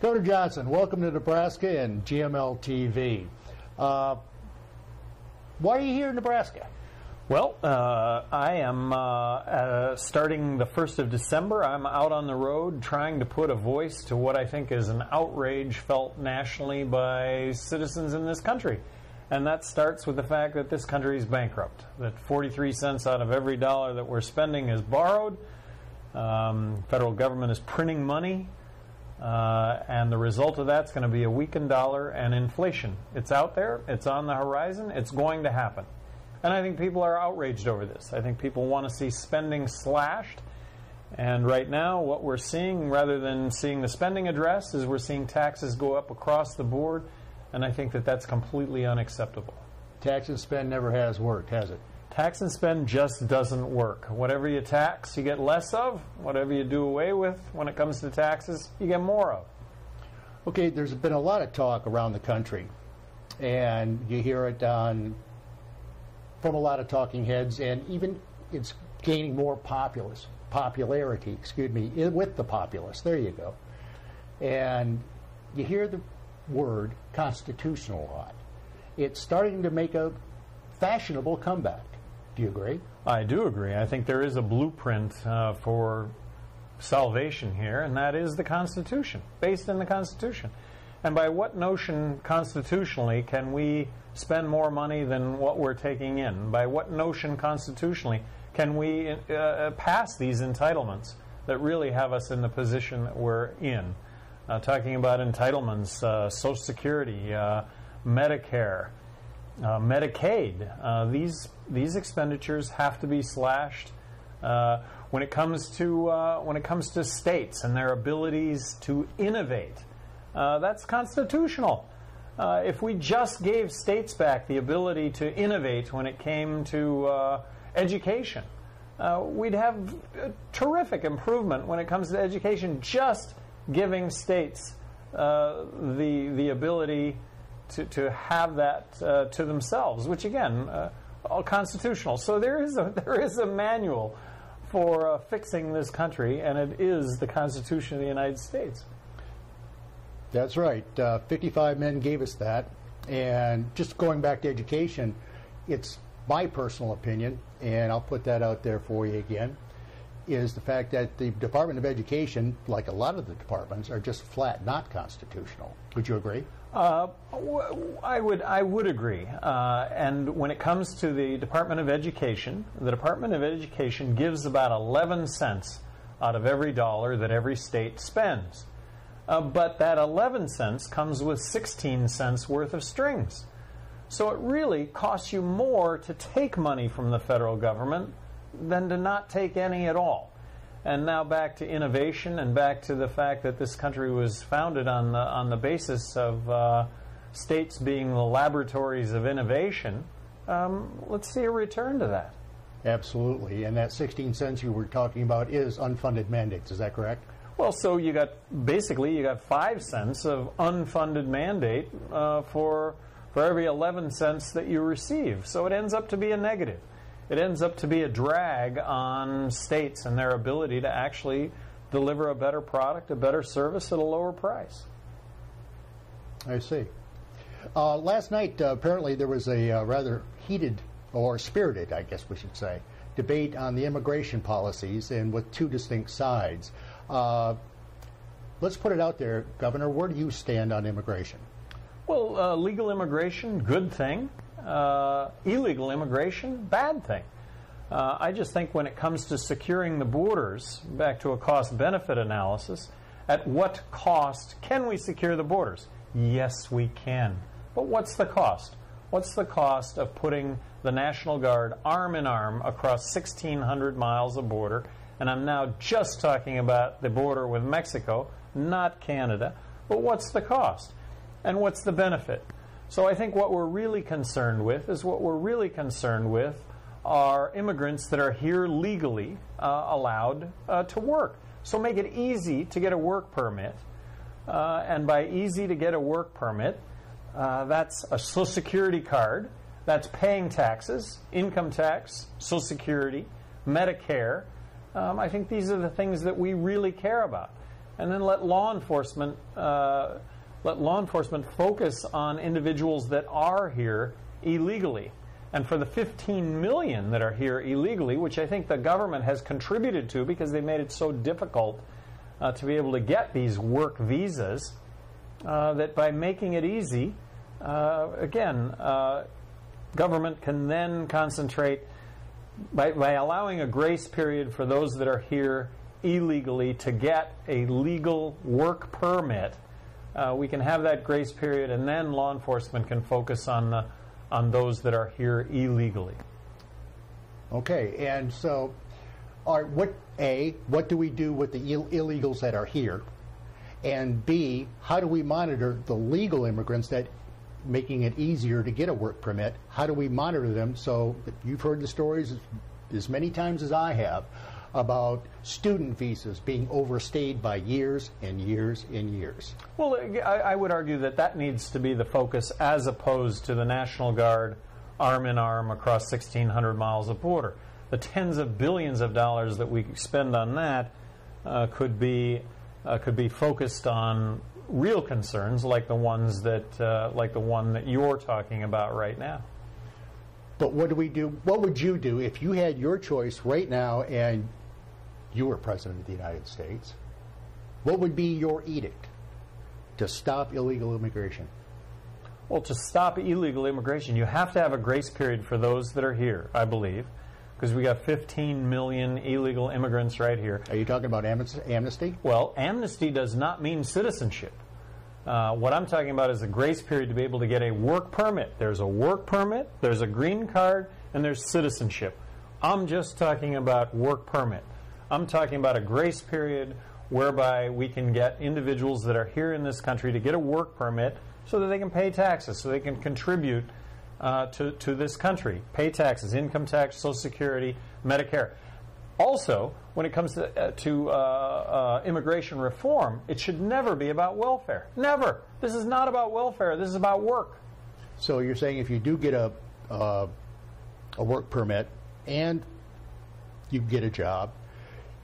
Governor Johnson, welcome to Nebraska and GML TV. Why are you here in Nebraska? Well, I am starting the 1st of December. I'm out on the road trying to put a voice to what I think is an outrage felt nationally by citizens in this country. And that starts with the fact that this country is bankrupt, that 43 cents out of every dollar that we're spending is borrowed. Federal government is printing money. And the result of that's going to be a weakened dollar and inflation. It's out there. It's on the horizon. It's going to happen. And I think people are outraged over this. I think people want to see spending slashed. And right now, what we're seeing, rather than seeing the spending addressed, is we're seeing taxes go up across the board. And I think that that's completely unacceptable. Tax and spend never has worked, has it? Tax and spend just doesn't work. Whatever you tax, you get less of. Whatever you do away with when it comes to taxes, you get more of. Okay, there's been a lot of talk around the country, and you hear it from a lot of talking heads, and even it's gaining more popularity, with the populace. There you go. And you hear the word constitutional a lot. It's starting to make a fashionable comeback. Do you agree? I do agree. I think there is a blueprint for salvation here, and that is the Constitution, based in the Constitution. And by what notion constitutionally can we spend more money than what we're taking in? By what notion constitutionally can we pass these entitlements that really have us in the position that we're in? Talking about entitlements, Social Security, Medicare, Medicaid. These expenditures have to be slashed. When it comes to states and their abilities to innovate, that's constitutional. If we just gave states back the ability to innovate when it came to education, we'd have a terrific improvement when it comes to education. Just giving states the ability to have that to themselves, which again, all constitutional. So there is a manual for fixing this country, and it is the Constitution of the United States. That's right. 55 men gave us that. And just going back to education, it's my personal opinion, and I'll put that out there for you again, is the fact that the Department of Education, like a lot of the departments, are just flat not constitutional. Would you agree? I would agree. And when it comes to the Department of Education gives about 11 cents out of every dollar that every state spends. But that 11 cents comes with 16 cents worth of strings. So it really costs you more to take money from the federal government than to not take any at all. And now back to innovation and back to the fact that this country was founded on the basis of states being the laboratories of innovation. Let's see a return to that. Absolutely. And that 16 cents you were talking about is unfunded mandates. Is that correct? Well, so you got 5 cents of unfunded mandate for every 11 cents that you receive. So it ends up to be a negative. It ends up to be a drag on states and their ability to actually deliver a better product, a better service at a lower price. I see. Last night, apparently, there was a rather heated, or spirited, I guess we should say, debate on the immigration policies, and with two distinct sides. Let's put it out there, Governor. Where do you stand on immigration? Well, legal immigration, good thing. Illegal immigration, bad thing. I just think when it comes to securing the borders, back to a cost-benefit analysis, at what cost can we secure the borders? Yes, we can. But what's the cost? What's the cost of putting the National Guard arm in arm across 1,600 miles of border? And I'm now just talking about the border with Mexico, not Canada. But what's the cost? And what's the benefit? So I think what we're really concerned with are immigrants that are here legally allowed to work. So make it easy to get a work permit. And by easy to get a work permit, that's a Social Security card, that's paying taxes, income tax, Social Security, Medicare. I think these are the things that we really care about. and then let law enforcement focus on individuals that are here illegally. And for the 15 million that are here illegally, which I think the government has contributed to because they made it so difficult to be able to get these work visas, that by making it easy, government can then concentrate by allowing a grace period for those that are here illegally to get a legal work permit. We can have that grace period, and then law enforcement can focus on those that are here illegally. Okay, and so, what do we do with the illegals that are here? And B, how do we monitor the legal immigrants that making it easier to get a work permit? How do we monitor them? So you've heard the stories as many times as I have about student visas being overstayed by years and years and years. Well, I would argue that needs to be the focus as opposed to the National Guard arm in arm across 1,600 miles of border. The tens of billions of dollars that we spend on that could be focused on real concerns like the one that you're talking about right now. But what do we do? What would you do if you had your choice right now and you were president of the United States? What would be your edict to stop illegal immigration? Well, to stop illegal immigration, you have to have a grace period for those that are here, I believe, because we got 15 million illegal immigrants right here. Are you talking about amnesty? Well, amnesty does not mean citizenship. What I'm talking about is a grace period to be able to get a work permit. There's a work permit, there's a green card, and there's citizenship. I'm just talking about work permit. I'm talking about a grace period whereby we can get individuals that are here in this country to get a work permit so that they can pay taxes, so they can contribute to this country. Pay taxes, income tax, Social Security, Medicare. Also, when it comes to immigration reform, it should never be about welfare. Never. This is not about welfare. This is about work. So you're saying if you do get a work permit and you get a job,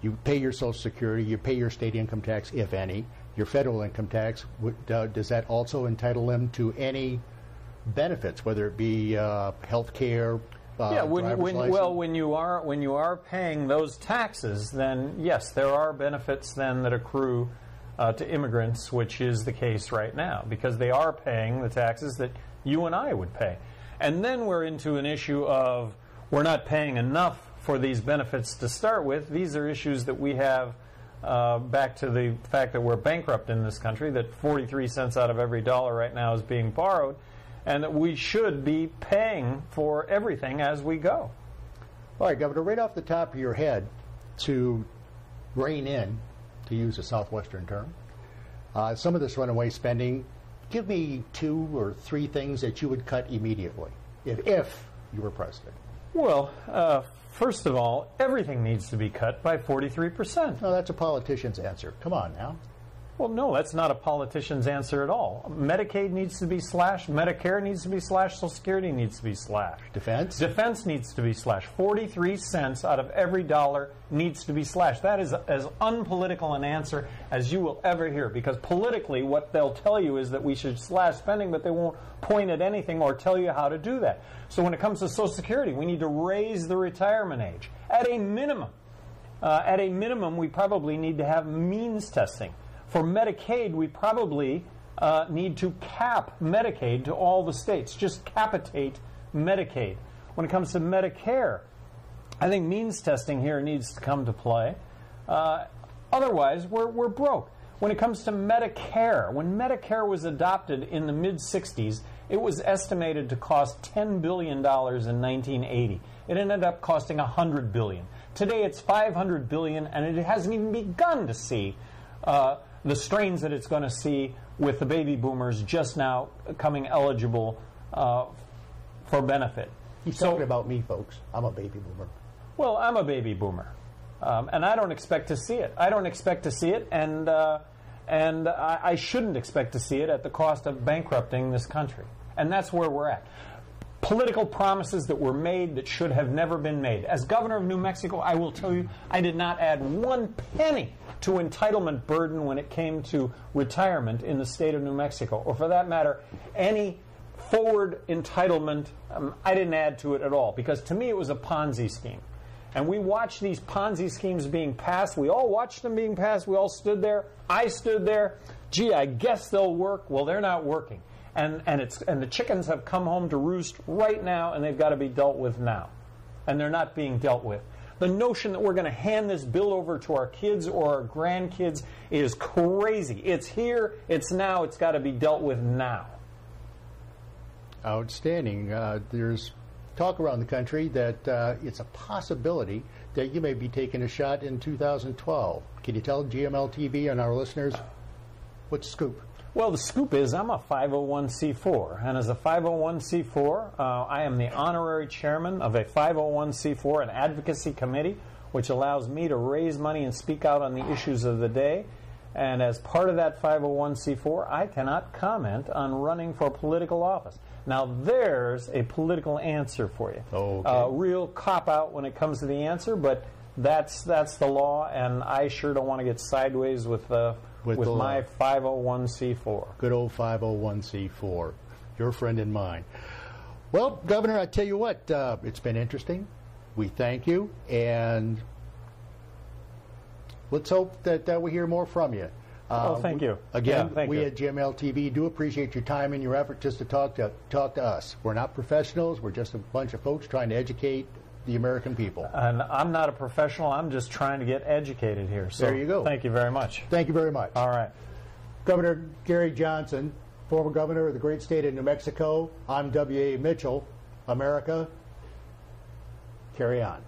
you pay your Social Security, you pay your state income tax, if any, your federal income tax, does that also entitle them to any benefits, whether it be health care? When you are paying those taxes, then yes, there are benefits then that accrue to immigrants, which is the case right now, because they are paying the taxes that you and I would pay. And then we're into an issue of we're not paying enough for these benefits to start with. These are issues that we have back to the fact that we're bankrupt in this country, that 43 cents out of every dollar right now is being borrowed, and that we should be paying for everything as we go. All right, Governor, right off the top of your head, to rein in, to use a Southwestern term, some of this runaway spending, give me 2 or 3 things that you would cut immediately if you were president. Well, first of all, everything needs to be cut by 43%. No, that's a politician's answer. Come on now. Well, no, that's not a politician's answer at all. Medicaid needs to be slashed. Medicare needs to be slashed. Social Security needs to be slashed. Defense? Defense needs to be slashed. 43 cents out of every dollar needs to be slashed. That is as unpolitical an answer as you will ever hear, because politically what they'll tell you is that we should slash spending, but they won't point at anything or tell you how to do that. So when it comes to Social Security, we need to raise the retirement age at a minimum. At a minimum, we probably need to have means testing. For Medicaid, we probably need to cap Medicaid to all the states. Just capitate Medicaid. When it comes to Medicare, I think means testing here needs to come to play. Otherwise, we're broke. When it comes to Medicare, when Medicare was adopted in the mid-'60s, it was estimated to cost $10 billion in 1980. It ended up costing $100 billion. Today it's $500 billion, and it hasn't even begun to see the strains that it's going to see with the baby boomers just now coming eligible for benefit. He's talking about me, folks. I'm a baby boomer. Well, I'm a baby boomer, and I don't expect to see it. I don't expect to see it, and I shouldn't expect to see it at the cost of bankrupting this country. And that's where we're at. political promises that were made that should have never been made. As governor of New Mexico, I will tell you, I did not add 1 penny to entitlement burden when it came to retirement in the state of New Mexico, or for that matter, any forward entitlement. I didn't add to it at all, because to me it was a Ponzi scheme. And we watched these Ponzi schemes being passed. We all watched them being passed. We all stood there. I stood there. Gee, I guess they'll work. Well, they're not working. And the chickens have come home to roost right now, and they've got to be dealt with now. And they're not being dealt with. The notion that we're going to hand this bill over to our kids or our grandkids is crazy. It's here, it's now, it's got to be dealt with now. Outstanding. There's talk around the country that it's a possibility that you may be taking a shot in 2012. Can you tell GML TV and our listeners what's the scoop? Well, the scoop is I'm a 501c4, and as a 501c4, I am the honorary chairman of a 501c4, an advocacy committee, which allows me to raise money and speak out on the issues of the day. And as part of that 501c4, I cannot comment on running for political office. Now, there's a political answer for you. Okay. A real cop-out when it comes to the answer, but that's the law, and I sure don't want to get sideways with my 501c4. Good old 501c4. Your friend and mine. Well, Governor, I tell you what, it's been interesting. We thank you, and let's hope that we hear more from you. Thank you. Again, thank you. At GML TV do appreciate your time and your effort just to talk to us. We're not professionals. We're just a bunch of folks trying to educate the American people. And I'm not a professional. I'm just trying to get educated here. So there you go. Thank you very much. Thank you very much. All right. Governor Gary Johnson, former governor of the great state of New Mexico. I'm W.A. Mitchell. America, carry on.